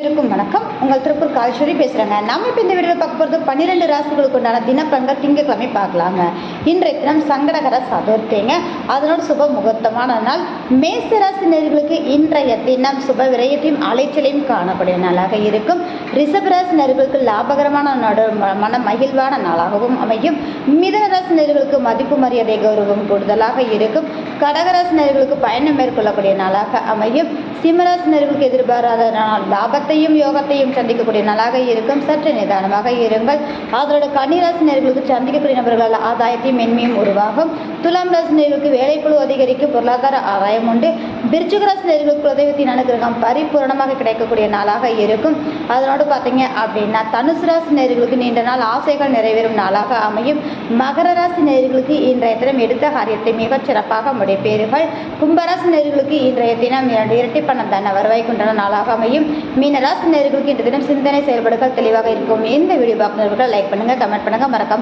வணக்கம். உங்கள் திருப்பூர் கால்ஸ்வரி பேசுகிறேங்க. நாம் இப்போ இந்த வீடியோவில் பார்க்க போகிறது 12 ராசிகளுக்கு உண்டான தினப்பலன்கள் திங்கட்கிழமை பார்க்கலாங்க. இன்றைய தினம் சங்கடகர சதுர்த்திங்க. அதனோட சுப முகூர்த்தமான நாள். மேச ராசி நேயர்களுக்கு இன்றைய தினம் சுப விரயத்தையும் அலைச்சலையும் காணக்கூடிய நாளாக இருக்கும். ரிஷப ராசி நேயர்களுக்கு லாபகரமான மன மகிழ்வான நாளாகவும் அமையும். மிதுன ராசி நேயர்களுக்கு மதிப்பு மரியாதை கௌரவம் கூடுதலாக இருக்கும். கடகராசி நேயர்களுக்கு பயணம் மேற்கொள்ளக்கூடிய நாளாக அமையும். சிம்மராசி நேயர்களுக்கு எதிர்பாராத நாள் லாபத்தையும் யோகத்தையும் சந்திக்கக்கூடிய நாளாக இருக்கும். சற்று நிதானமாக இருங்கள். அதோட கன்னிராசி நேயர்களுக்கு சந்திக்கக்கூடிய நபர்களால் ஆதாயத்தையும் மென்மையும் உருவாகும். துலாம் ராசி நேயர்களுக்கு வேலைப்பளு அதிகரிக்கும். பொருளாதார ஆதாயம் உண்டு. விருச்சிக ராசி நேயர்களுக்கு குலதெய்வத்தின் அனுகிரகம் பரிபூரணமாக கிடைக்கக்கூடிய நாளாக இருக்கும். அதனோடு பார்த்தீங்க அப்படின்னா தனுசு ராசி நேயர்களுக்கு நீண்ட நாள் ஆசைகள் நிறைவேறும் நாளாக அமையும். மகர ராசி நேயர்களுக்கு இன்றைய தினம் எடுத்த காரியத்தை மிகச் சிறப்பாக முடிப்பீர்கள். கும்பராசி நேயர்களுக்கு இன்றைய தினம் இரட்டி பணம் தன்ன வருவாய் கொண்டான நாளாக அமையும். மீனராசி நேயர்களுக்கு இன்றைய தினம் சிந்தனை செயல்பாடுகள் தெளிவாக இருக்கும். இந்த வீடியோ பார்க்குறவர்கள் லைக் பண்ணுங்க, கமெண்ட் பண்ணுங்க, மறக்காம